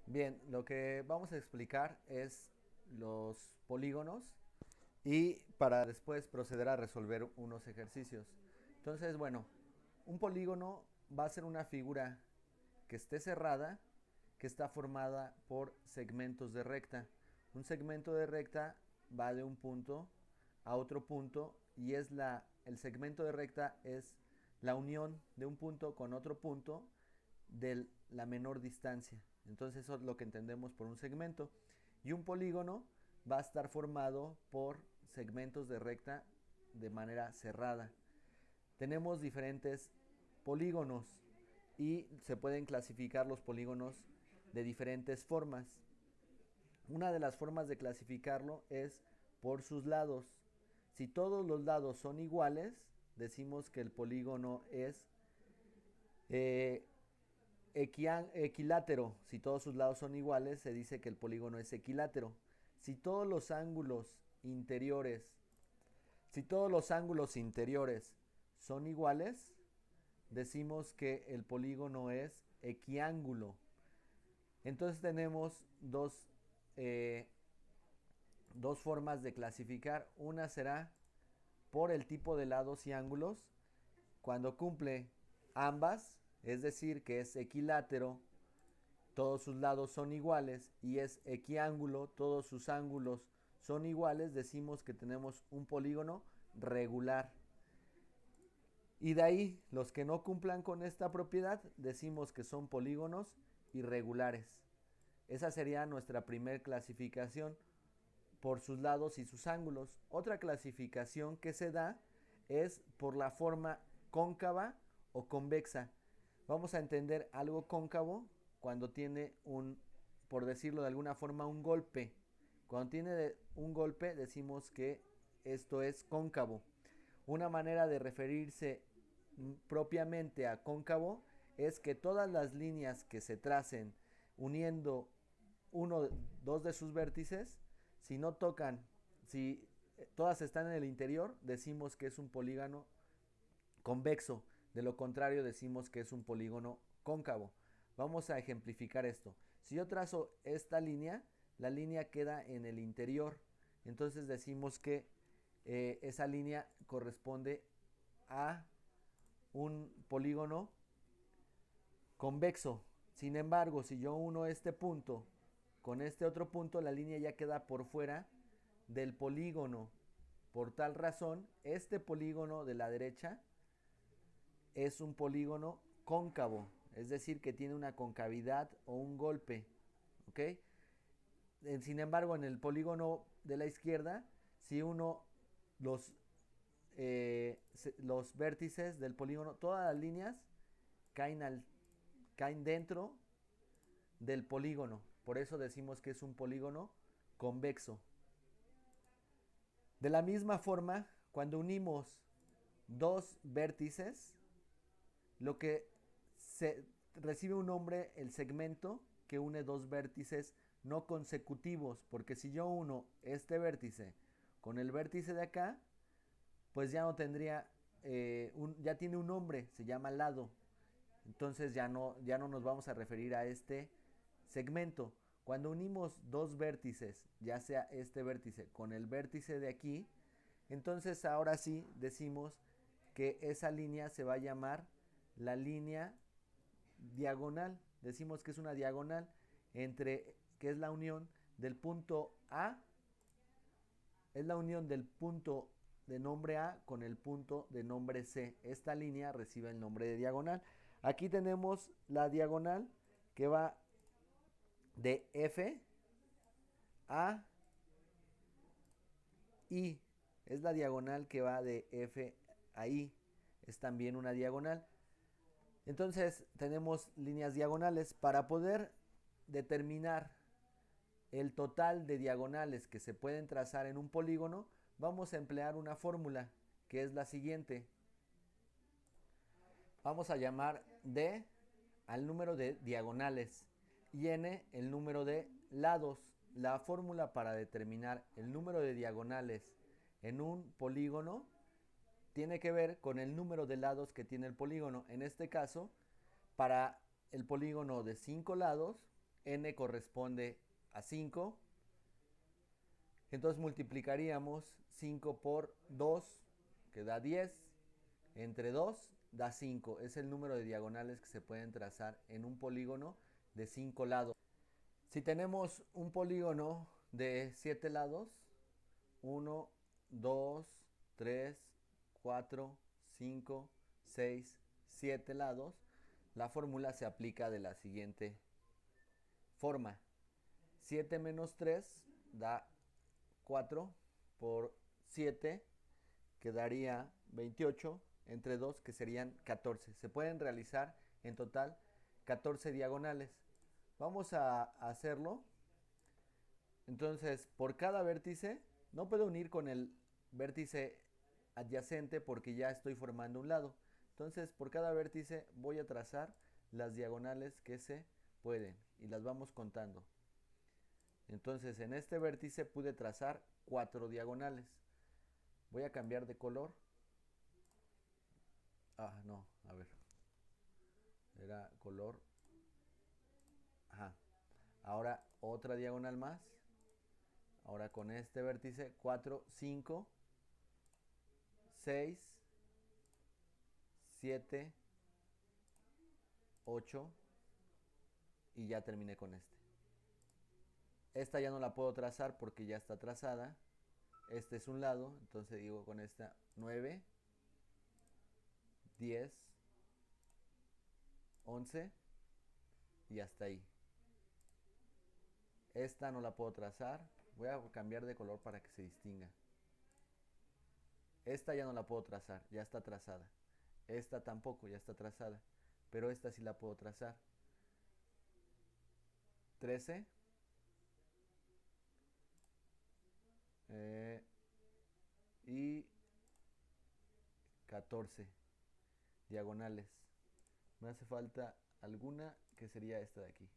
Bien, lo que vamos a explicar es los polígonos y para después proceder a resolver unos ejercicios. Entonces, bueno, un polígono va a ser una figura que esté cerrada, que está formada por segmentos de recta. Un segmento de recta va de un punto a otro punto y el segmento de recta es la unión de un punto con otro punto de la menor distancia. Entonces eso es lo que entendemos por un segmento. Y un polígono va a estar formado por segmentos de recta de manera cerrada. Tenemos diferentes polígonos y se pueden clasificar los polígonos de diferentes formas. Una de las formas de clasificarlo es por sus lados. Si todos los lados son iguales, decimos que el polígono es eh, equilátero. Si todos sus lados son iguales, se dice que el polígono es equilátero. Si todos los ángulos interiores, si todos los ángulos interiores son iguales, decimos que el polígono es equiángulo. Entonces tenemos eh, dos formas de clasificar. Una será por el tipo de lados y ángulos. Cuando cumple ambas, es decir, que es equilátero, todos sus lados son iguales, y es equiángulo, todos sus ángulos son iguales, decimos que tenemos un polígono regular. Y de ahí, los que no cumplan con esta propiedad, decimos que son polígonos irregulares. Esa sería nuestra primer clasificación por sus lados y sus ángulos. Otra clasificación que se da es por la forma cóncava o convexa. Vamos a entender algo cóncavo cuando tiene por decirlo de alguna forma, un golpe. Cuando tiene un golpe decimos que esto es cóncavo. Una manera de referirse propiamente a cóncavo es que todas las líneas que se tracen uniendo dos de sus vértices, si no tocan, si todas están en el interior, decimos que es un polígono convexo. De lo contrario, decimos que es un polígono cóncavo. Vamos a ejemplificar esto. Si yo trazo esta línea, la línea queda en el interior. Entonces decimos que esa línea corresponde a un polígono convexo. Sin embargo, si yo uno este punto con este otro punto, la línea ya queda por fuera del polígono. Por tal razón, este polígono de la derecha es un polígono cóncavo, es decir, que tiene una concavidad o un golpe. ¿Ok? Sin embargo, en el polígono de la izquierda, si uno los, los vértices del polígono, todas las líneas caen, caen dentro del polígono. Por eso decimos que es un polígono convexo. De la misma forma, cuando unimos dos vértices, lo que se recibe un nombre el segmento que une dos vértices no consecutivos, porque si yo uno este vértice con el vértice de acá, pues ya no tendría, ya tiene un nombre, se llama lado. Entonces ya no nos vamos a referir a este segmento. Cuando unimos dos vértices, ya sea este vértice con el vértice de aquí, entonces ahora sí decimos que esa línea se va a llamar la línea diagonal. Decimos que es una diagonal que es la unión del punto A, es la unión del punto de nombre A con el punto de nombre C. Esta línea recibe el nombre de diagonal. Aquí tenemos la diagonal que va de F a I. Es la diagonal que va de F a I. Es también una diagonal. Entonces tenemos líneas diagonales. Para poder determinar el total de diagonales que se pueden trazar en un polígono, vamos a emplear una fórmula que es la siguiente. Vamos a llamar D al número de diagonales y N el número de lados. La fórmula para determinar el número de diagonales en un polígono tiene que ver con el número de lados que tiene el polígono. En este caso, para el polígono de 5 lados, n corresponde a 5. Entonces multiplicaríamos 5 por 2, que da 10, entre 2 da 5. Es el número de diagonales que se pueden trazar en un polígono de 5 lados. Si tenemos un polígono de 7 lados, 1, 2, 3, 4, 5, 6, 7 lados, la fórmula se aplica de la siguiente forma. 7 menos 3 da 4 por 7, que daría 28, entre 2, que serían 14. Se pueden realizar en total 14 diagonales. Vamos a hacerlo. Entonces, por cada vértice, no puedo unir con el vértice adyacente porque ya estoy formando un lado. Entonces, por cada vértice voy a trazar las diagonales que se pueden y las vamos contando. Entonces, en este vértice pude trazar 4 diagonales. Voy a cambiar de color. No, a ver. Era color. Ajá. Ahora otra diagonal más. Ahora con este vértice 4, 5, 6, 7, 8 y ya terminé con este. Esta ya no la puedo trazar porque ya está trazada. Este es un lado, entonces digo con esta 9, 10, 11 y hasta ahí. Esta no la puedo trazar. Voy a cambiar de color para que se distinga. Esta ya no la puedo trazar, ya está trazada. Esta tampoco, ya está trazada. Pero esta sí la puedo trazar. 13. Y 14 diagonales. Me hace falta alguna que sería esta de aquí.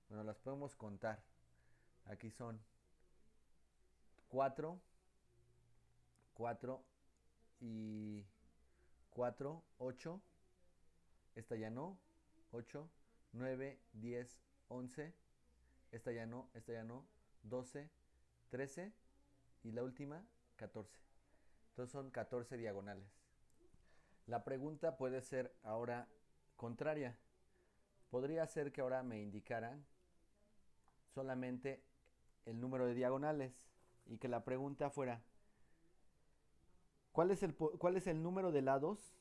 Bueno, las podemos contar. Aquí son 4, 4 y 4, 8. Esta ya no. 8, 9, 10, 11. Esta ya no, 12, 13 y la última 14. Entonces son 14 diagonales. La pregunta puede ser ahora contraria. Podría ser que ahora me indicaran solamente el número de diagonales y que la pregunta fuera: ¿cuál es el número de lados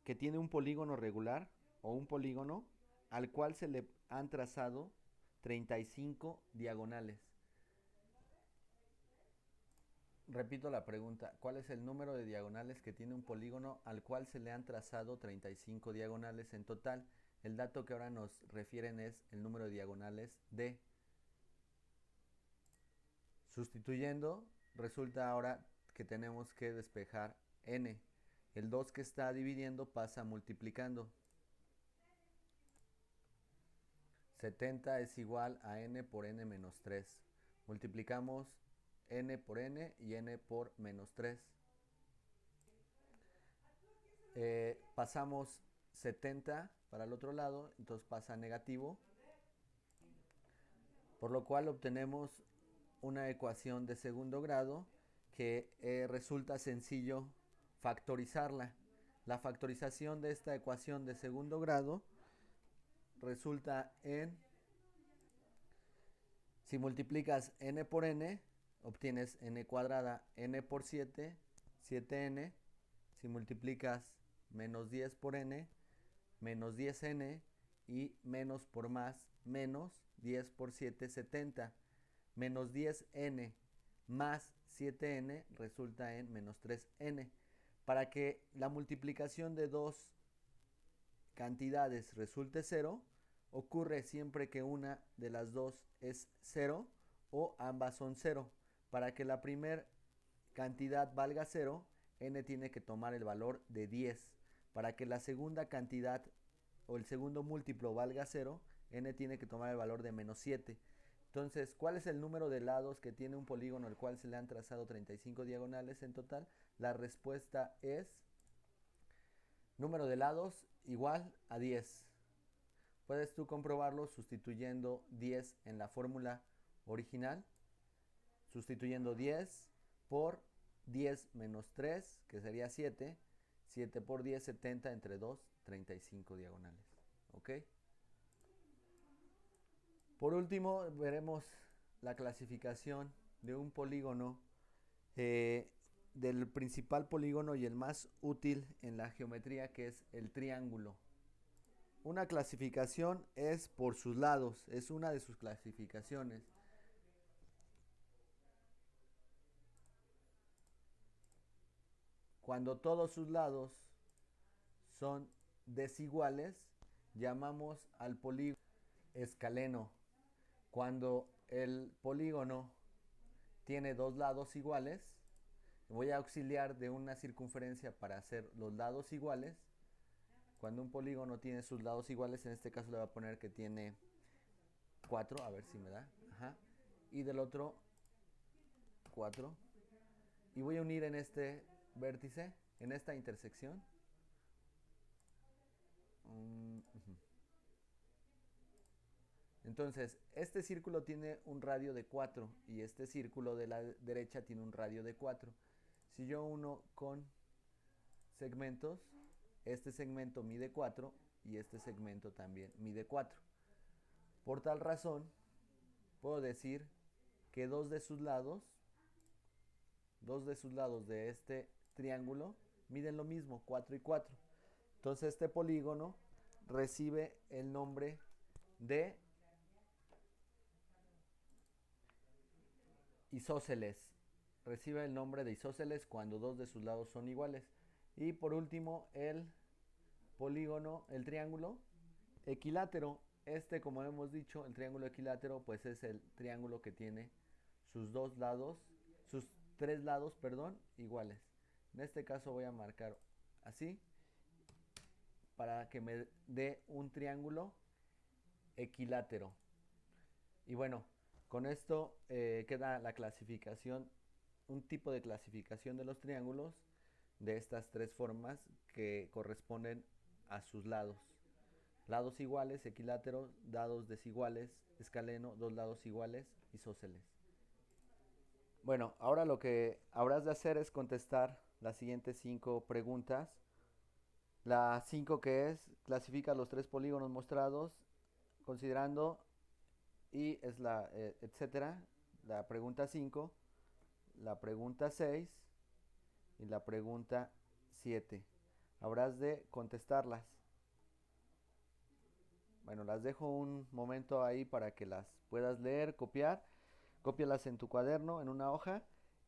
que tiene un polígono regular o un polígono al cual se le han trazado 35 diagonales? Repito la pregunta: ¿cuál es el número de diagonales que tiene un polígono al cual se le han trazado 35 diagonales en total? El dato que ahora nos refieren es el número de diagonales D. Sustituyendo, resulta ahora que tenemos que despejar n. El 2 que está dividiendo pasa multiplicando. 70 es igual a n por n menos 3. Multiplicamos n por n y n por menos 3. Pasamos 70 para el otro lado, entonces pasa negativo, por lo cual obtenemos una ecuación de segundo grado que resulta sencillo factorizarla. La factorización de esta ecuación de segundo grado resulta en, si multiplicas n por n, obtienes n cuadrada, n por 7, 7n. Si multiplicas menos 10 por n, menos 10n, y menos por más, menos 10 por 7, 70. Menos 10n más 7n resulta en menos 3n. Para que la multiplicación de dos cantidades resulte 0, ocurre siempre que una de las dos es 0 o ambas son 0. Para que la primera cantidad valga 0, n tiene que tomar el valor de 10. Para que la segunda cantidad o el segundo múltiplo valga 0, n tiene que tomar el valor de menos 7. Entonces, ¿cuál es el número de lados que tiene un polígono al cual se le han trazado 35 diagonales en total? La respuesta es número de lados igual a 10. Puedes tú comprobarlo sustituyendo 10 en la fórmula original, sustituyendo 10 por 10 menos 3, que sería 7. 7 por 10, 70, entre 2, 35 diagonales. ¿Ok? Por último, veremos la clasificación de un polígono, del principal polígono y el más útil en la geometría, que es el triángulo. Una clasificación es por sus lados, es una de sus clasificaciones. Cuando todos sus lados son desiguales, llamamos al polígono escaleno. Cuando el polígono tiene dos lados iguales, voy a auxiliar de una circunferencia para hacer los lados iguales. Cuando un polígono tiene sus lados iguales, en este caso le voy a poner que tiene 4, a ver si me da. Ajá. Y del otro 4. Y voy a unir en este vértice, en esta intersección. Entonces, este círculo tiene un radio de 4 y este círculo de la derecha tiene un radio de 4. Si yo uno con segmentos, este segmento mide 4 y este segmento también mide 4. Por tal razón, puedo decir que dos de sus lados de este triángulo miden lo mismo, 4 y 4. Entonces este polígono recibe el nombre de isósceles. Recibe el nombre de isósceles cuando dos de sus lados son iguales. Y por último, el polígono, el triángulo equilátero. Este, como hemos dicho, el triángulo equilátero, pues es el triángulo que tiene sus dos lados, sus tres lados, perdón, iguales. En este caso voy a marcar así para que me dé un triángulo equilátero. Y bueno, con esto queda la clasificación, un tipo de clasificación de los triángulos de estas tres formas que corresponden a sus lados. Lados iguales, equilátero; lados desiguales, escaleno; dos lados iguales, isósceles. Bueno, ahora lo que habrás de hacer es contestar las siguientes 5 preguntas. La 5, que es: clasifica los tres polígonos mostrados considerando, y es la etcétera. La pregunta 5, la pregunta 6 y la pregunta 7. Habrás de contestarlas. Bueno, las dejo un momento ahí para que las puedas leer, copiar. Cópialas en tu cuaderno, en una hoja,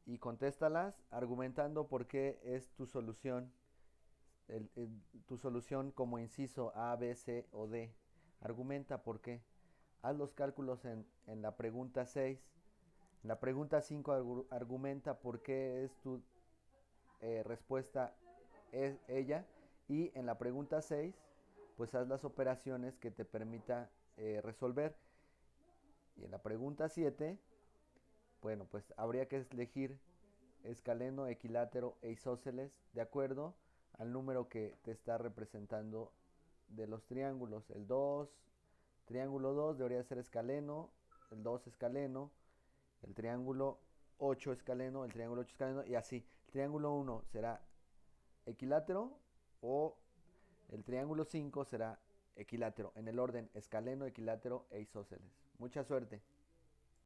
y contéstalas argumentando por qué es tu solución, tu solución como inciso A, B, C o D. Argumenta por qué. Haz los cálculos en la pregunta 6. En la pregunta 5 argumenta por qué es tu respuesta es ella. Y en la pregunta 6, pues haz las operaciones que te permita resolver. Y en la pregunta 7, bueno, pues habría que elegir escaleno, equilátero e isósceles de acuerdo al número que te está representando de los triángulos. El 2, triángulo 2 debería ser escaleno, el 2 escaleno, el triángulo 8 escaleno, el triángulo 8 escaleno, y así. El triángulo 1 será equilátero, o el triángulo 5 será equilátero, en el orden escaleno, equilátero e isósceles. Mucha suerte.